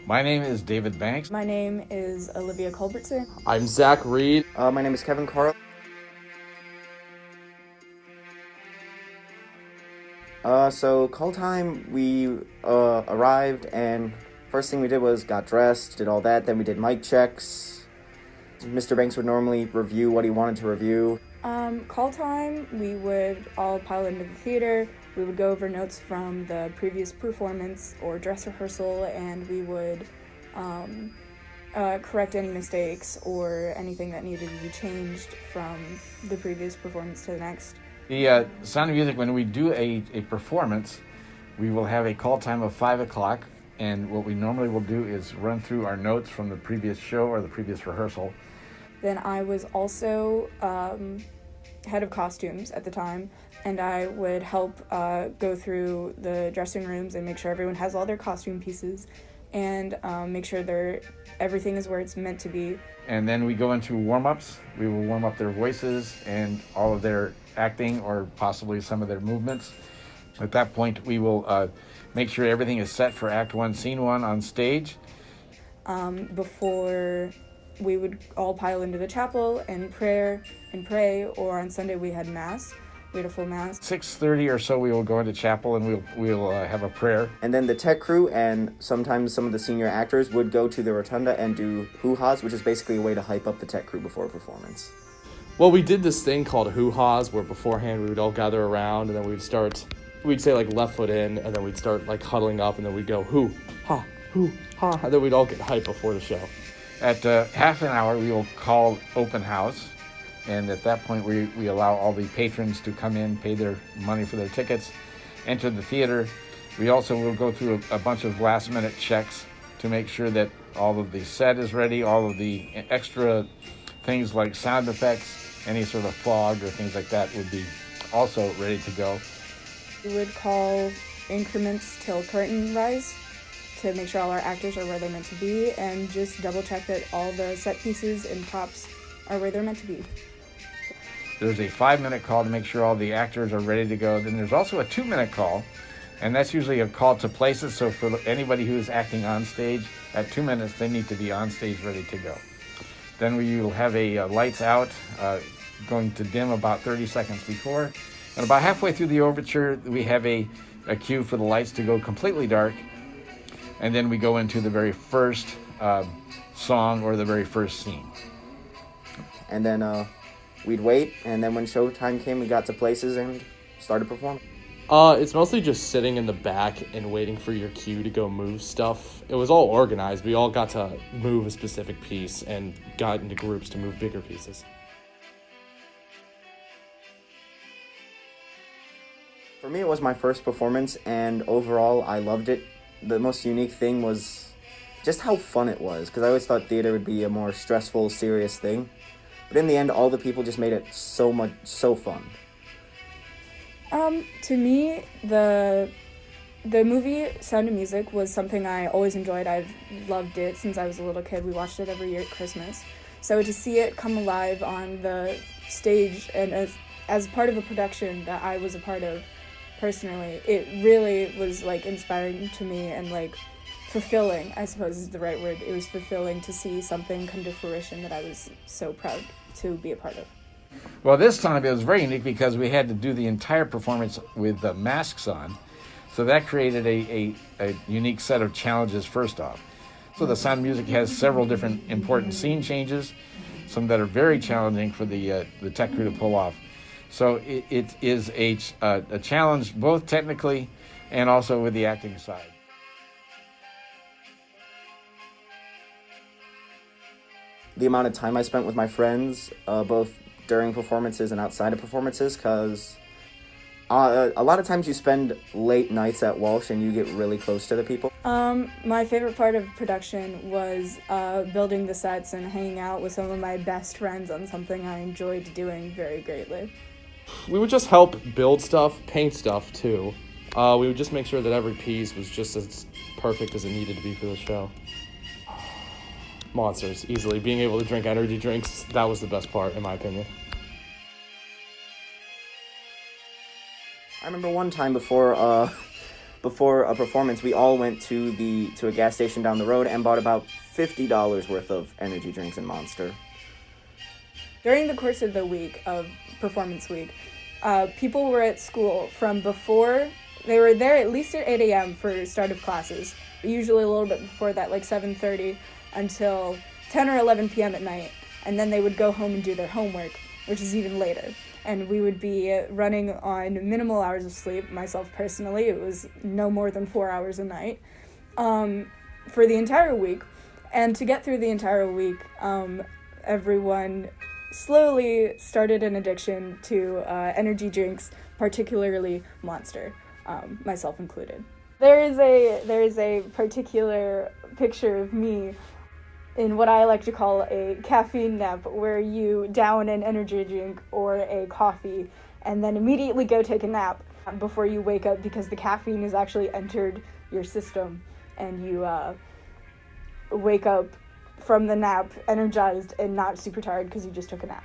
My name is David Banks. My name is Olivia Culbertson. I'm Zach Reed. My name is Kevin Carl. So call time, we arrived, and first thing we did was got dressed, did all that, then we did mic checks. Mr. Banks would normally review what he wanted to review. Call time, we would all pile into the theater, we would go over notes from the previous performance or dress rehearsal, and we would correct any mistakes or anything that needed to be changed from the previous performance to the next. The Sound of Music, when we do a performance, we will have a call time of 5 o'clock, and what we normally will do is run through our notes from the previous show or the previous rehearsal. Then I was also head of costumes at the time, and I would help go through the dressing rooms and make sure everyone has all their costume pieces and make sure everything is where it's meant to be. And then we go into warm-ups. We will warm up their voices and all of their acting or possibly some of their movements. At that point, we will make sure everything is set for Act 1, Scene 1 on stage. Before we would all pile into the chapel and pray, or on Sunday we had Mass. We had a full Mass. 6:30 or so, we will go into chapel and we'll have a prayer. And then the tech crew and sometimes some of the senior actors would go to the rotunda and do hoo-haws, which is basically a way to hype up the tech crew before a performance. Well, we did this thing called hoo-haws, where beforehand we would all gather around, and then we'd say like left foot in, and then we'd start like huddling up, and then we'd go hoo-ha, hoo-ha, and then we'd all get hype before the show. At half an hour, we will call open house, and at that point, we allow all the patrons to come in, pay their money for their tickets, enter the theater. We also will go through a bunch of last-minute checks to make sure that all of the set is ready, all of the extra things like sound effects, any sort of fog or things like that would be also ready to go. We would call increments till curtain rise to make sure all our actors are where they're meant to be, and just double check that all the set pieces and props are where they're meant to be. There's a 5-minute call to make sure all the actors are ready to go. Then there's also a 2-minute call, and that's usually a call to places. So for anybody who is acting on stage, at 2 minutes, they need to be on stage ready to go. Then we will have a lights out, going to dim about 30 seconds before. And about halfway through the overture, we have a cue for the lights to go completely dark. And then we go into the very first song or the very first scene. And then we'd wait, and then when showtime came, we got to places and started performing. It's mostly just sitting in the back and waiting for your cue to go move stuff. It was all organized. We all got to move a specific piece and got into groups to move bigger pieces. For me, it was my first performance, and overall, I loved it. The most unique thing was just how fun it was, because I always thought theater would be a more stressful, serious thing. But in the end, all the people just made it so fun. To me, the movie Sound of Music was something I always enjoyed. I've loved it since I was a little kid. We watched it every year at Christmas. So to see it come alive on the stage and as part of a production that I was a part of personally, it really was like inspiring to me and like fulfilling, I suppose is the right word. It was fulfilling to see something come to fruition that I was so proud to be a part of. Well, this time it was very unique because we had to do the entire performance with the masks on. So that created a unique set of challenges first off. So the Sound of Music has several different important scene changes, some that are very challenging for the tech crew to pull off. So it is a challenge both technically and also with the acting side. The amount of time I spent with my friends, both during performances and outside of performances, because a lot of times you spend late nights at Walsh and you get really close to the people. My favorite part of production was building the sets and hanging out with some of my best friends on something I enjoyed doing very greatly. We would just help build stuff, paint stuff too. We would just make sure that every piece was just as perfect as it needed to be for the show. Monsters, easily. Being able to drink energy drinks, that was the best part, in my opinion. I remember one time before before a performance, we all went to a gas station down the road and bought about $50 worth of energy drinks and Monster. During the course of the week of performance week, people were at school from before. They were there at least at 8 a.m. for start of classes, usually a little bit before that, like 7:30, until 10 or 11 p.m. at night, and then they would go home and do their homework, which is even later. And we would be running on minimal hours of sleep. Myself personally, it was no more than 4 hours a night for the entire week. And to get through the entire week, everyone slowly started an addiction to energy drinks, particularly Monster, myself included. There is a particular picture of me in what I like to call a caffeine nap, where you down an energy drink or a coffee and then immediately go take a nap before you wake up, because the caffeine has actually entered your system, and you wake up from the nap energized and not super tired because you just took a nap.